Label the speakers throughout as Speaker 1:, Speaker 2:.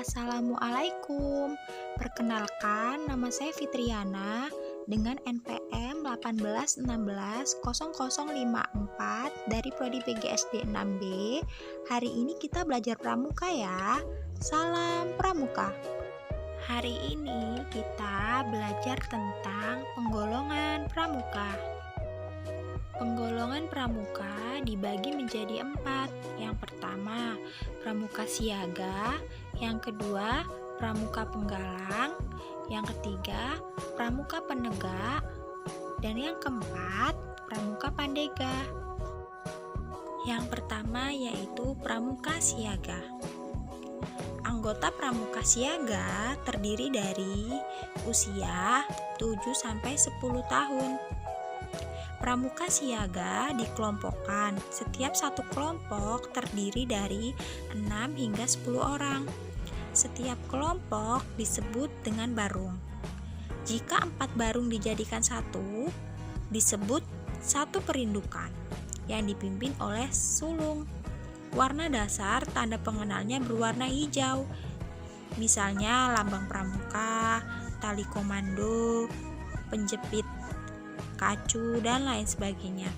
Speaker 1: Assalamualaikum. Perkenalkan, nama saya Fitriana dengan NPM 18160054 dari Prodi PGSD 6B. Hari ini kita belajar pramuka ya. Salam pramuka. Hari ini kita belajar tentang penggolongan pramuka. Penggolongan pramuka dibagi menjadi 4. Yang pertama, pramuka siaga. Yang kedua, pramuka penggalang. Yang ketiga, pramuka penegak. Dan yang keempat, pramuka pandega. Yang pertama yaitu pramuka siaga. Anggota pramuka siaga terdiri dari usia 7-10 tahun. Pramuka siaga dikelompokkan. Setiap satu kelompok terdiri dari 6 hingga 10 orang. Setiap kelompok disebut dengan barung. Jika 4 barung dijadikan satu, disebut satu perindukan yang dipimpin oleh sulung. Warna dasar tanda pengenalnya berwarna hijau. Misalnya lambang pramuka, tali komando, penjepit kacu, dan lain sebagainya.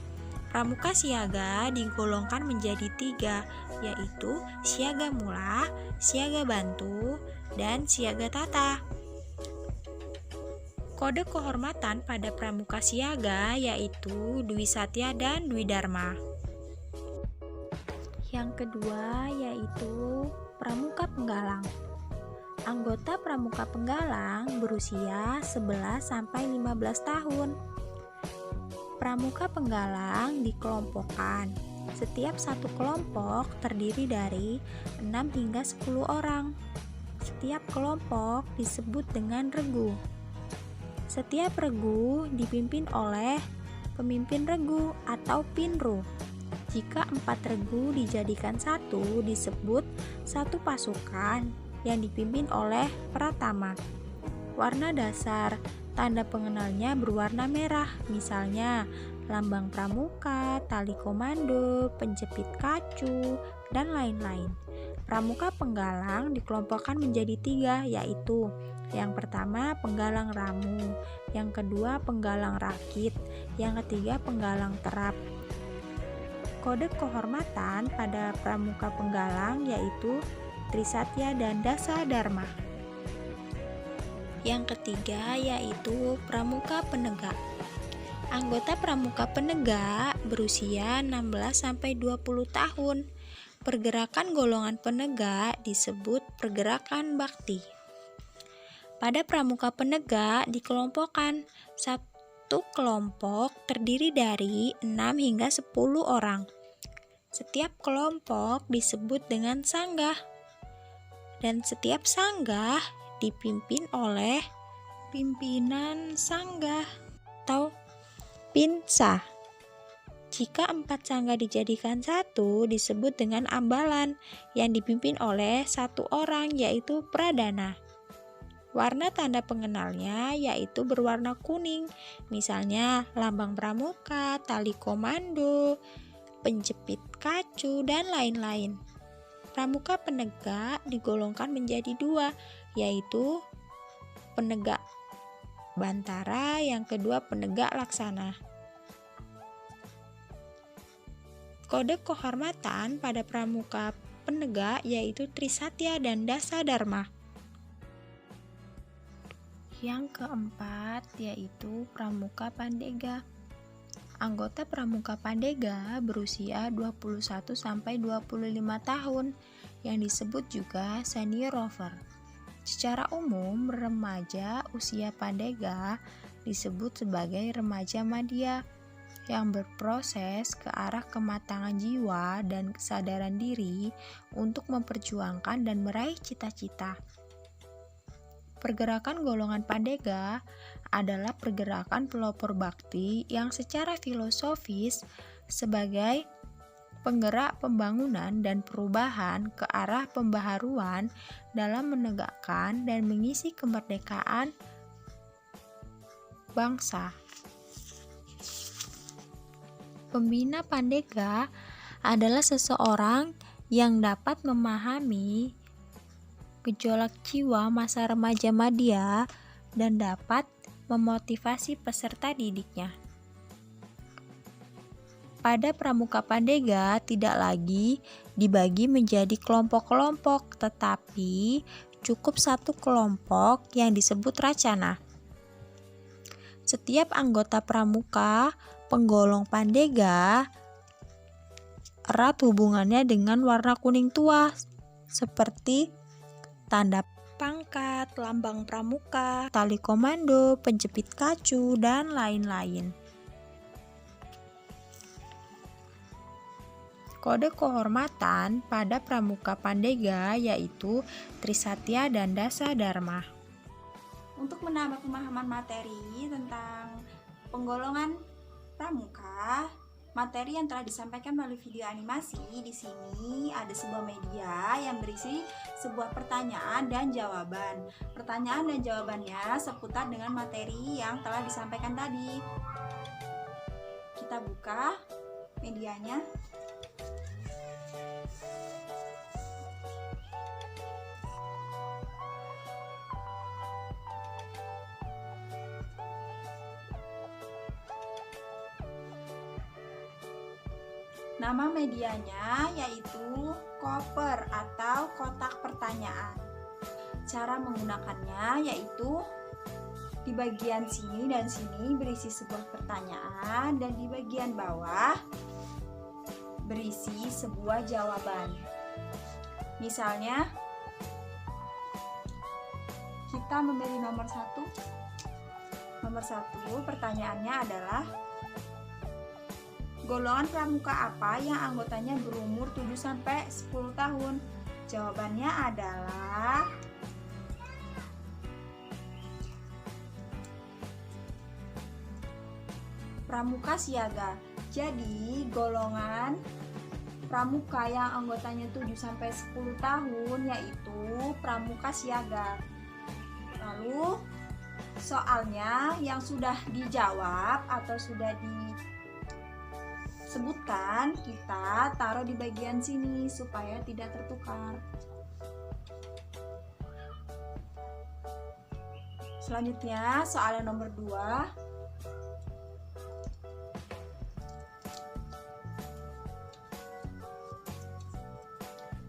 Speaker 1: Pramuka siaga digolongkan menjadi 3, yaitu siaga mula, siaga bantu, dan siaga tata. Kode kehormatan pada pramuka siaga yaitu Dwi Satya dan Dwi Dharma. Yang kedua yaitu pramuka penggalang. Anggota pramuka penggalang berusia 11-15 tahun. Pramuka penggalang dikelompokkan. Setiap satu kelompok terdiri dari 6 hingga 10 orang. Setiap kelompok disebut dengan regu. Setiap regu dipimpin oleh pemimpin regu atau pinru. Jika 4 regu dijadikan satu, disebut satu pasukan yang dipimpin oleh pratama. Warna dasar tanda pengenalnya berwarna merah, misalnya lambang pramuka, tali komando, penjepit kacu, dan lain-lain. Pramuka penggalang dikelompokkan menjadi 3, yaitu yang pertama penggalang ramu, yang kedua penggalang rakit, yang ketiga penggalang terap. Kode kehormatan pada pramuka penggalang yaitu Trisatya dan Dasa Dharma. Yang ketiga yaitu pramuka penegak. Anggota pramuka penegak berusia 16-20 tahun. Pergerakan golongan penegak disebut pergerakan bakti. Pada pramuka penegak dikelompokkan. Satu kelompok terdiri dari 6 hingga 10 orang. Setiap kelompok disebut dengan sanggah. Dan setiap sanggah dipimpin oleh pimpinan sanggah atau pinsa. Jika 4 sanggah dijadikan satu, disebut dengan ambalan yang dipimpin oleh satu orang, yaitu pradana. Warna tanda pengenalnya yaitu berwarna kuning, misalnya lambang pramuka, tali komando, penjepit kacu, dan lain-lain. Pramuka penegak digolongkan menjadi 2, yaitu penegak bantara, yang kedua penegak laksana. Kode kehormatan pada pramuka penegak yaitu Trisatya dan Dasa Dharma. Yang keempat yaitu pramuka pandega. Anggota pramuka pandega berusia 21-25 tahun yang disebut juga senior rover. Secara umum, remaja usia pandega disebut sebagai remaja madya yang berproses ke arah kematangan jiwa dan kesadaran diri untuk memperjuangkan dan meraih cita-cita. Pergerakan golongan pandega adalah pergerakan pelopor bakti yang secara filosofis sebagai penggerak pembangunan dan perubahan ke arah pembaharuan dalam menegakkan dan mengisi kemerdekaan bangsa. Pembina pandega adalah seseorang yang dapat memahami gejolak jiwa masa remaja madya, dan dapat memotivasi peserta didiknya. Pada Pramuka Pandega tidak lagi dibagi menjadi kelompok-kelompok, tetapi cukup satu kelompok yang disebut racana. Setiap anggota pramuka penggolong Pandega erat hubungannya dengan warna kuning tua, seperti tanda pangkat, lambang pramuka, tali komando, penjepit kacu, dan lain-lain. Kode kehormatan pada Pramuka Pandega yaitu Trisatya dan Dasa Dharma.
Speaker 2: Untuk menambah pemahaman materi tentang penggolongan pramuka, materi yang telah disampaikan melalui video animasi, di sini ada sebuah media yang berisi sebuah pertanyaan dan jawaban. Pertanyaan dan jawabannya seputar dengan materi yang telah disampaikan tadi. Kita buka medianya. Nama medianya yaitu koper atau kotak pertanyaan. Cara menggunakannya yaitu di bagian sini dan sini berisi sebuah pertanyaan, dan di bagian bawah berisi sebuah jawaban. Misalnya, kita memilih nomor 1. Nomor 1 pertanyaannya adalah, golongan pramuka apa yang anggotanya berumur 7-10 tahun? Jawabannya adalah pramuka siaga. Jadi, golongan pramuka yang anggotanya 7-10 tahun yaitu pramuka siaga. Lalu, soalnya yang sudah dijawab atau sudah disebutkan, kita taruh di bagian sini supaya tidak tertukar. Selanjutnya, soal yang nomor 2.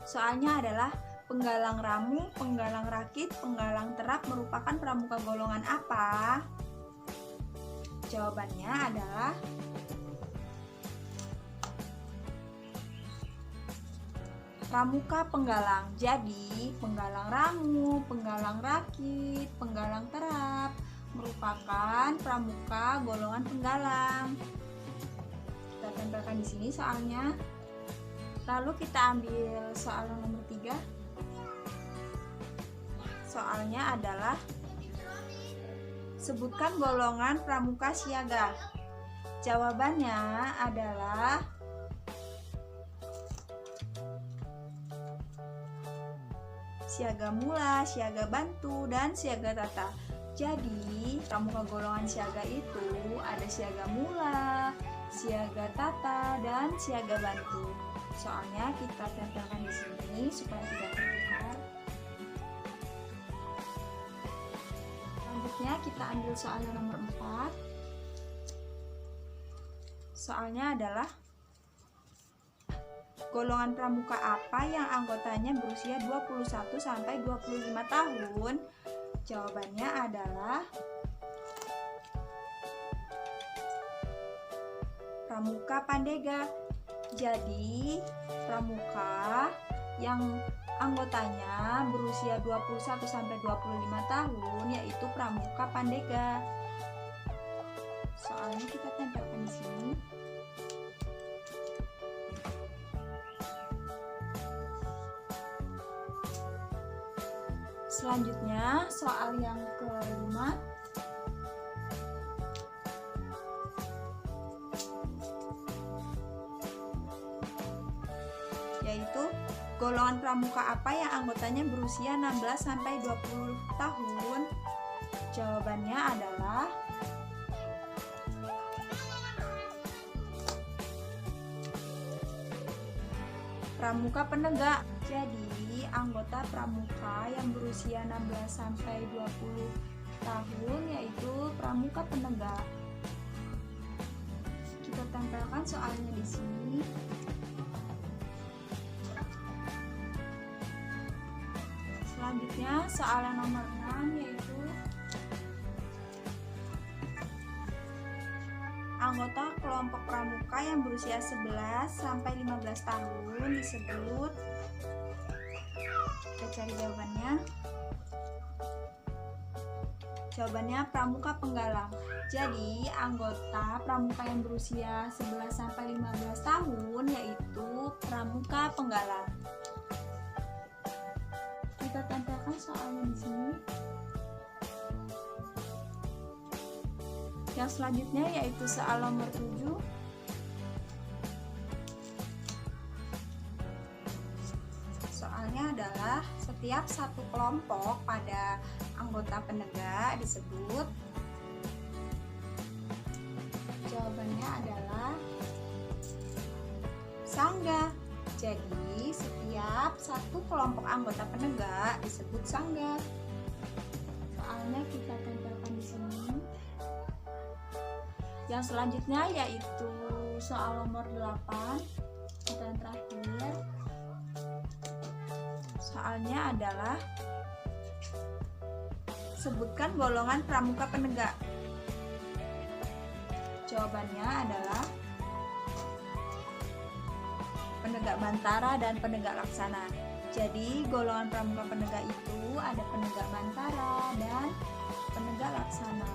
Speaker 2: Soalnya adalah, penggalang ramu, penggalang rakit, penggalang terap merupakan pramuka golongan apa? Jawabannya adalah pramuka penggalang. Jadi, penggalang ramu, penggalang rakit, penggalang terap merupakan pramuka golongan penggalang. Kita tempelkan di sini soalnya. Lalu kita ambil soal nomor 3. Soalnya adalah, sebutkan golongan pramuka siaga. Jawabannya adalah siaga mula, siaga bantu, dan siaga tata. Jadi, pramuka golongan siaga itu ada siaga mula, siaga tata, dan siaga bantu. Soalnya kita tempelkan di sini supaya tidak tertukar. Selanjutnya kita ambil soal nomor 4. Soalnya adalah, golongan pramuka apa yang anggotanya berusia 21-25 tahun? Jawabannya adalah pramuka Pandega. Jadi, pramuka yang anggotanya berusia 21-25 tahun yaitu pramuka Pandega. Soalnya kita tempelkan di sini. Selanjutnya, soal yang kelima. Yaitu, golongan pramuka apa yang anggotanya berusia 16-20 tahun? Jawabannya adalah pramuka penegak. Jadi, anggota pramuka yang berusia 16 sampai 20 tahun, yaitu pramuka penegak. Kita tempelkan soalnya di sini. Selanjutnya soal yang nomor 6, yaitu anggota kelompok pramuka yang berusia 11 sampai 15 tahun disebut. Kita cari jawabannya. Jawabannya pramuka penggalang. Jadi, anggota pramuka yang berusia 11 sampai 15 tahun yaitu pramuka penggalang. Kita tempelkan soalnya di sini. Yang selanjutnya yaitu soal nomor 7. Soalnya adalah setiap satu kelompok pada anggota penegak disebut. Jawabannya adalah sangga. Jadi, setiap satu kelompok anggota penegak disebut sangga. Soalnya kita tempelkan di sini. Yang selanjutnya yaitu soal nomor 8, yang terakhir. Soalnya adalah sebutkan golongan pramuka penegak. Jawabannya adalah penegak bantara dan penegak laksana. Jadi golongan pramuka penegak itu ada penegak bantara dan penegak laksana.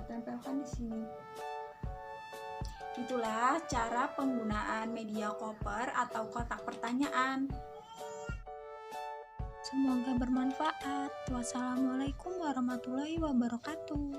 Speaker 2: Tempelkan di sini. Itulah cara penggunaan media koper atau kotak pertanyaan.
Speaker 1: Semoga bermanfaat. Wassalamualaikum warahmatullahi wabarakatuh.